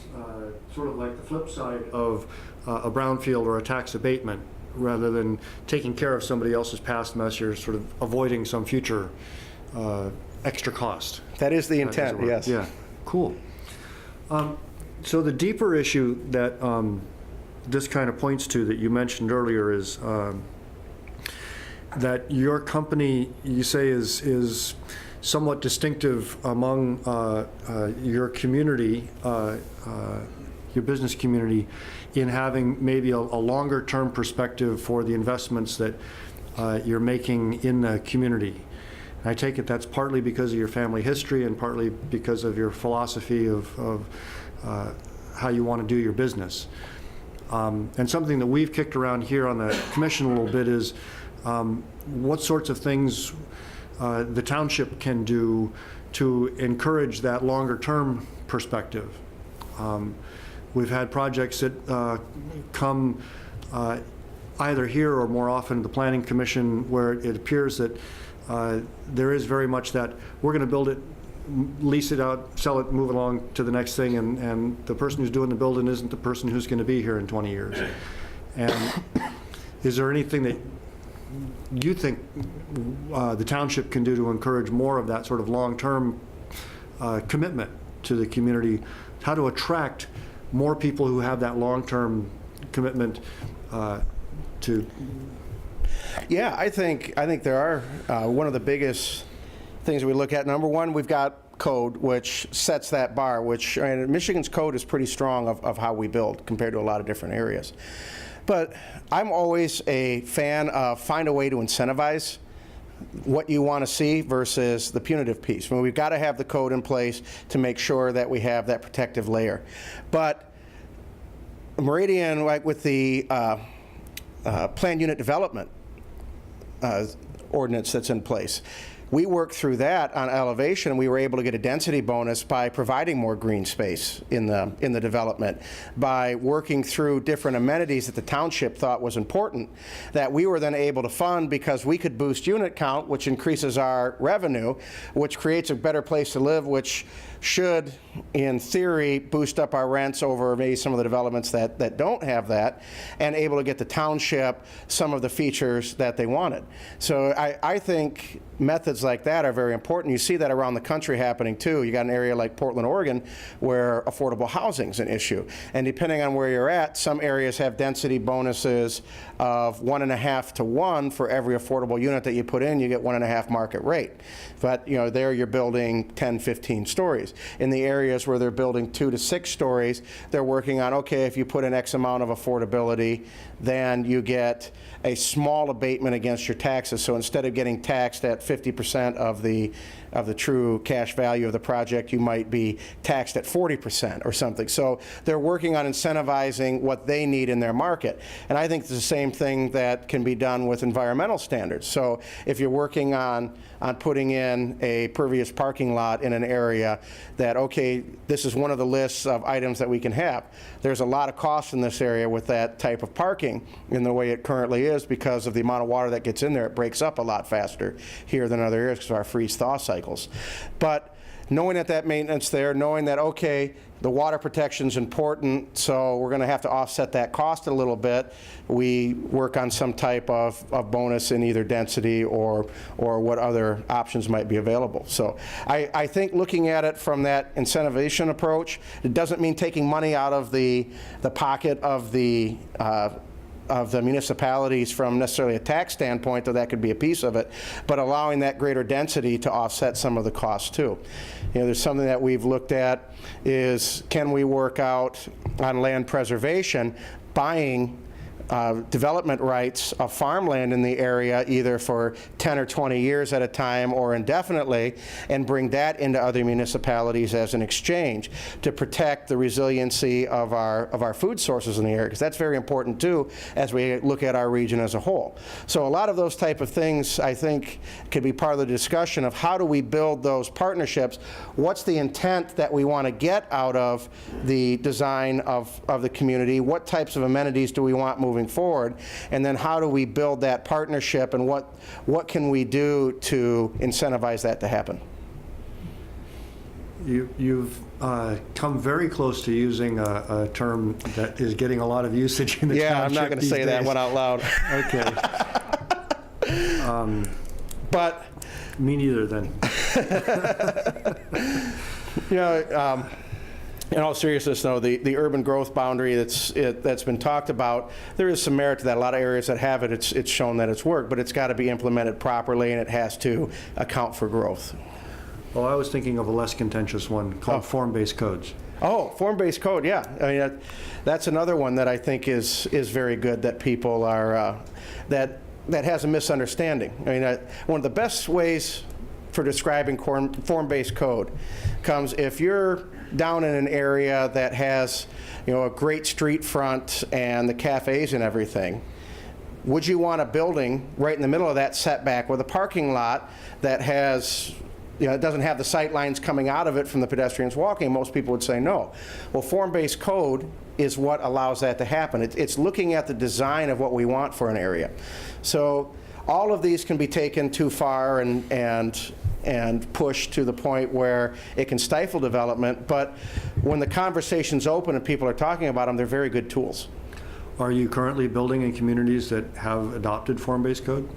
sort of like the flip side of a brownfield or a tax abatement. Rather than taking care of somebody else's past mess, you're sort of avoiding some future extra cost. That is the as it intent, were. yes. Yeah, cool. So the deeper issue that this kind of points to that you mentioned earlier is that your company, you say, is somewhat distinctive among your community, your business community, in having maybe a longer-term perspective for the investments that you're making in the community. And I take it that's partly because of your family history and partly because of your philosophy of how you want to do your business. And something that we've kicked around here on the commission a little bit is what sorts of things the township can do to encourage that longer-term perspective. We've had projects that come either here or more often the Planning Commission, where it appears that there is very much that we're going to build it, lease it out, sell it, move along to the next thing, and the person who's doing the building isn't the person who's going to be here in 20 years. And is there anything that you think the township can do to encourage more of that sort of long-term commitment to the community? How to attract more people who have that long-term commitment to? Yeah, I think there are one of the biggest things we look at. Number one, we've got code, which sets that bar, which Michigan's code is pretty strong of how we build compared to a lot of different areas. But I'm always a fan of find a way to incentivize what you want to see versus the punitive piece. I mean, we've got to have the code in place to make sure that we have that protective layer. But Meridian, like with the planned unit development ordinance that's in place, we worked through that on elevation, and we were able to get a density bonus by providing more green space in the development, by working through different amenities that the township thought was important, that we were then able to fund because we could boost unit count, which increases our revenue, which creates a better place to live, which should, in theory, boost up our rents over maybe some of the developments that don't have that, and able to get the township some of the features that they wanted. So I think methods like that are very important. You see that around the country happening too. You got an area like Portland, Oregon, where affordable housing is an issue. And depending on where you're at, some areas have density bonuses of 1.5 to 1 for every affordable unit that you put in, you get 1.5 market rate. But there you're building 10, 15 stories. In the areas where they're building 2 to 6 stories, they're working on, okay, if you put in X amount of affordability, then you get a small abatement against your taxes. So instead of getting taxed at 50% of the true cash value of the project, you might be taxed at 40% or something. So they're working on incentivizing what they need in their market. And I think it's the same thing that can be done with environmental standards. So if you're working on putting in a pervious parking lot in an area that, okay, this is one of the lists of items that we can have. There's a lot of cost in this area with that type of parking in the way it currently is because of the amount of water that gets in there. It breaks up a lot faster here than other areas because of our freeze-thaw cycles. But knowing that maintenance there, knowing that, okay, the water protection is important, so we're going to have to offset that cost a little bit. We work on some type of bonus in either density or what other options might be available. So I think looking at it from that incentivization approach, it doesn't mean taking money out of the pocket of the municipalities from necessarily a tax standpoint, though that could be a piece of it, but allowing that greater density to offset some of the costs too. There's something that we've looked at is, can we work out on land preservation, buying development rights of farmland in the area either for 10 or 20 years at a time or indefinitely, and bring that into other municipalities as an exchange to protect the resiliency of our food sources in the area, because that's very important too as we look at our region as a whole. So a lot of those type of things I think could be part of the discussion of how do we build those partnerships, what's the intent that we want to get out of the design of the community, what types of amenities do we want moving forward, and then how do we build that partnership, and what can we do to incentivize that to happen? You've come very close to using a term that is getting a lot of usage in the township. Yeah, I'm not going to say that one out loud. Okay. But me neither then. In all seriousness, though, the urban growth boundary that's been talked about, there is some merit to that. A lot of areas that have it, it's shown that it's worked, but it's got to be implemented properly, and it has to account for growth. Well, I was thinking of a less contentious one called form-based codes. Oh, form-based code, yeah. I mean, that's another one that I think is very good that people are, that has a misunderstanding. I mean, one of the best ways for describing form-based code comes if you're down in an area that has, a great street front and the cafes and everything. Would you want a building right in the middle of that setback with a parking lot that has it doesn't have the sight lines coming out of it from the pedestrians walking, most people would say no. Well, form-based code is what allows that to happen. It's looking at the design of what we want for an area. So all of these can be taken too far and pushed to the point where it can stifle development, but when the conversation's open and people are talking about them, they're very good tools. Are you currently building in communities that have adopted form-based code?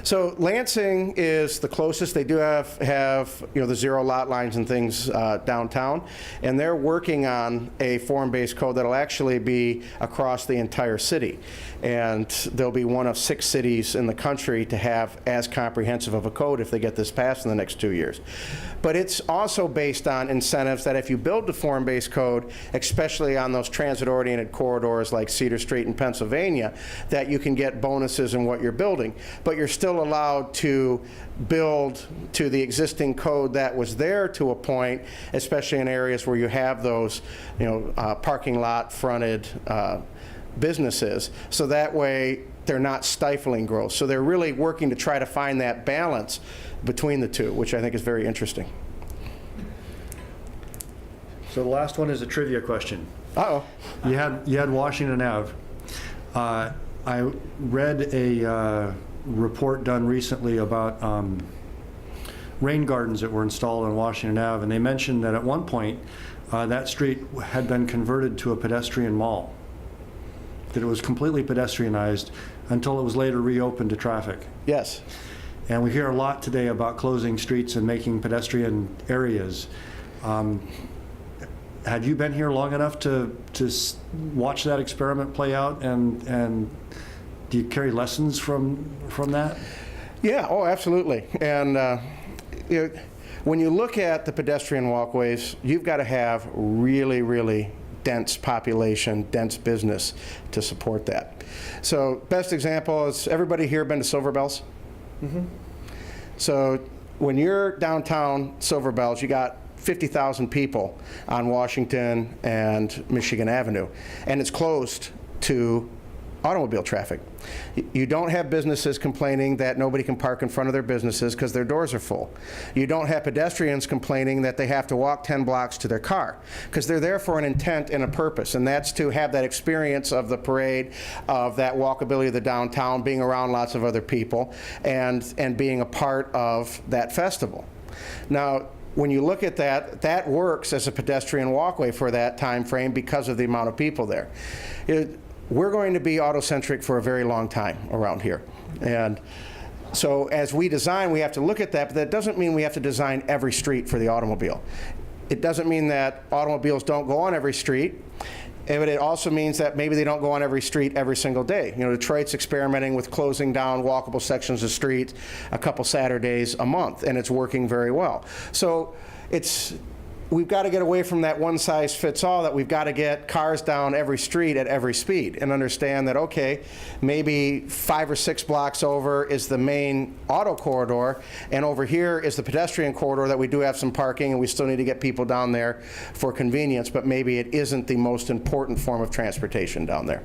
So Lansing is the closest. They do have the zero lot lines and things downtown, and they're working on a form-based code that'll actually be across the entire city. And they'll be one of 6 cities in the country to have as comprehensive of a code if they get this passed in the next 2 years. But it's also based on incentives that if you build the form-based code, especially on those transit-oriented corridors like Cedar Street in Pennsylvania, that you can get bonuses in what you're building. But you're still allowed to build to the existing code that was there to a point, especially in areas where you have those, parking lot fronted businesses. So that way they're not stifling growth. So they're really working to try to find that balance between the two, which I think is very interesting. So the last one is a trivia question. Uh-oh. You had Washington Ave. I read a report done recently about rain gardens that were installed on Washington Ave, and they mentioned that at one point that street had been converted to a pedestrian mall, that it was completely pedestrianized until it was later reopened to traffic. Yes. And we hear a lot today about closing streets and making pedestrian areas. Have you been here long enough to watch that experiment play out, and do you carry lessons from that? Yeah, oh, absolutely. And when you look at the pedestrian walkways, you've got to have really, really dense population, dense business to support that. So best example is, everybody here been to Silver Bells? Mm-hmm. So when you're downtown Silver Bells, you got 50,000 people on Washington and Michigan Avenue, and it's closed to automobile traffic. You don't have businesses complaining that nobody can park in front of their businesses because their doors are full. You don't have pedestrians complaining that they have to walk 10 blocks to their car, because they're there for an intent and a purpose, and that's to have that experience of the parade, of that walkability of the downtown, being around lots of other people, and being a part of that festival. Now, when you look at that, that works as a pedestrian walkway for that time frame because of the amount of people there. We're going to be auto-centric for a very long time around here. And so as we design, we have to look at that, but that doesn't mean we have to design every street for the automobile. It doesn't mean that automobiles don't go on every street, but it also means that maybe they don't go on every street every single day. Detroit's experimenting with closing down walkable sections of street a couple Saturdays a month, and it's working very well. So we've got to get away from that one-size-fits-all, that we've got to get cars down every street at every speed, and understand that, okay, maybe 5 or 6 blocks over is the main auto corridor, and over here is the pedestrian corridor that we do have some parking, and we still need to get people down there for convenience, but maybe it isn't the most important form of transportation down there.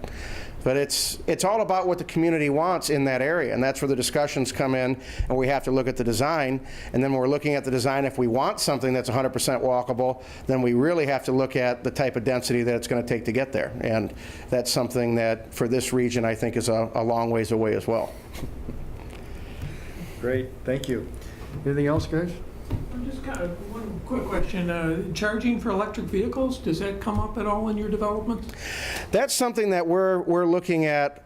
But it's all about what the community wants in that area, and that's where the discussions come in, and we have to look at the design. And then when we're looking at the design, if we want something that's 100% walkable, then we really have to look at the type of density that it's going to take to get there. And that's something that, for this region, I think is a long ways away as well. Great, thank you. Anything else, guys? I'm just kind of one quick question. Charging for electric vehicles, does that come up at all in your development? That's something that we're looking at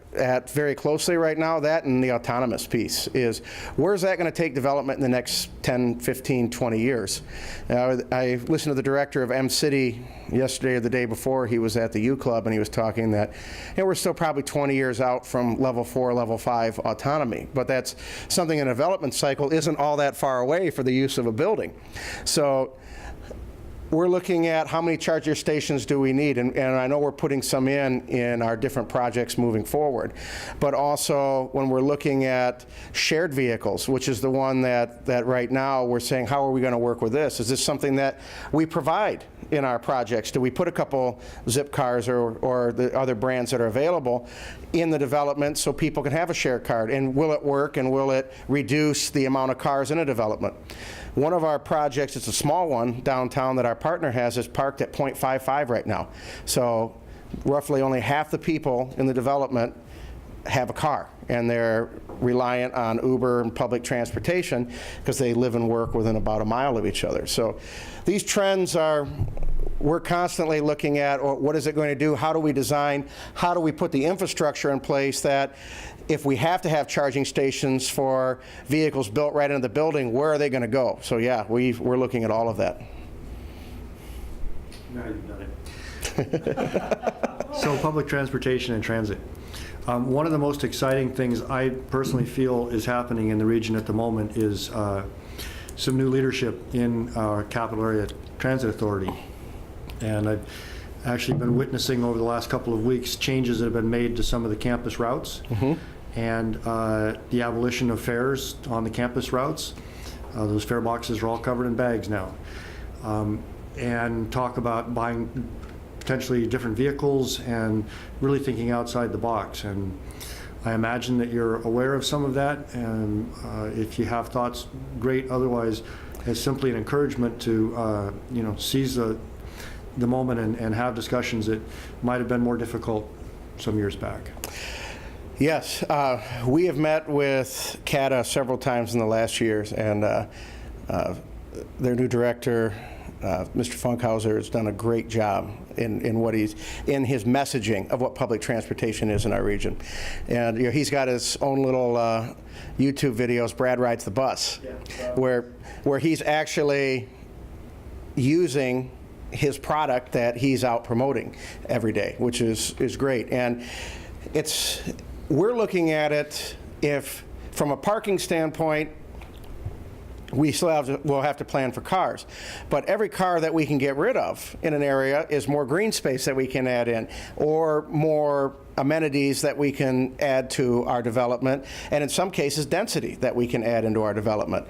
very closely right now. That and the autonomous piece is, where's that going to take development in the next 10, 15, 20 years? I listened to the director of M-City yesterday or the day before. He was at the U Club, and he was talking that we're still probably 20 years out from level 4, level 5 autonomy. But that's something in a development cycle isn't all that far away for the use of a building. So we're looking at how many charger stations do we need, and I know we're putting some in our different projects moving forward. But also when we're looking at shared vehicles, which is the one that right now we're saying, how are we going to work with this? Is this something that we provide in our projects? Do we put a couple Zip cars or the other brands that are available in the development so people can have a shared card? And will it work, and will it reduce the amount of cars in a development? One of our projects, it's a small one downtown that our partner has, is parked at 0.55 right now. So roughly only half the people in the development have a car, and they're reliant on Uber and public transportation because they live and work within about a mile of each other. So these trends are, we're constantly looking at, what is it going to do? How do we design? How do we put the infrastructure in place that if we have to have charging stations for vehicles built right into the building, where are they going to go? So yeah, we're looking at all of that. Now you've done it. So public transportation and transit. One of the most exciting things I personally feel is happening in the region at the moment is some new leadership in our capital area transit authority. And I've actually been witnessing over the last couple of weeks changes that have been made to some of the campus routes, and the abolition of fares on the campus routes. Those fare boxes are all covered in bags now. And talk about buying potentially different vehicles and really thinking outside the box. And I imagine that you're aware of some of that, and if you have thoughts, great. Otherwise, it's simply an encouragement to seize the moment and have discussions that might have been more difficult some years back. Yes, we have met with CATA several times in the last years, and their new director, Mr. Funkhauser, has done a great job in his messaging of what public transportation is in our region. And he's got his own little YouTube videos, Brad Rides the Bus, where he's actually using his product that he's out promoting every day, which is great. And we're looking at it, if from a parking standpoint, we'll have to plan for cars. But every car that we can get rid of in an area is more green space that we can add in, or more amenities that we can add to our development, and in some cases density that we can add into our development.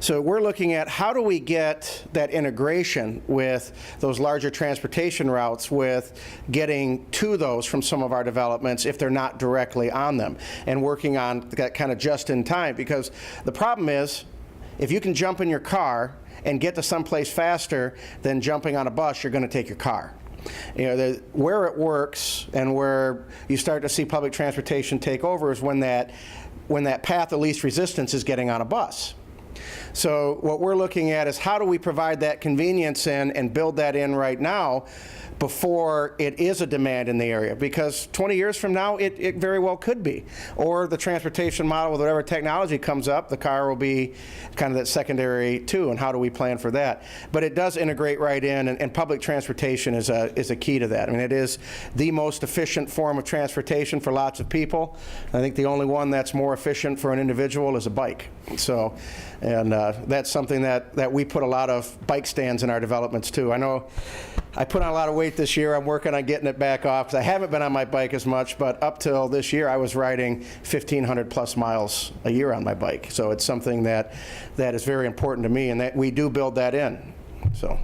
So we're looking at how do we get that integration with those larger transportation routes, with getting to those from some of our developments if they're not directly on them, and working on that kind of just in time. Because the problem is, if you can jump in your car and get to someplace faster than jumping on a bus, you're going to take your car. Where it works and where you start to see public transportation take over is when that path of least resistance is getting on a bus. So what we're looking at is how do we provide that convenience in and build that in right now before it is a demand in the area, because 20 years from now it very well could be. Or the transportation model, with whatever technology comes up, the car will be kind of that secondary too, and how do we plan for that? But it does integrate right in, and public transportation is a key to that. I mean, it is the most efficient form of transportation for lots of people. I think the only one that's more efficient for an individual is a bike. So, and that's something that we put a lot of bike stands in our developments too. I know I put on a lot of weight this year. I'm working on getting it back off, because I haven't been on my bike as much, but up till this year I was riding 1,500 plus miles a year on my bike. So it's something that is very important to me, and that we do build that in. So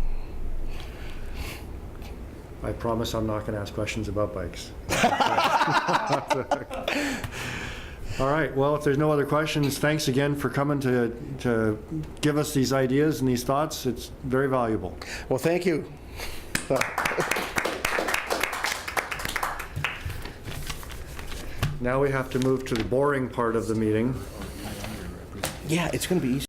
I promise I'm not going to ask questions about bikes. All right, well, if there's no other questions, thanks again for coming to give us these ideas and these thoughts. It's very valuable. Well, thank you. Now we have to move to the boring part of the meeting. Yeah, it's going to be easy.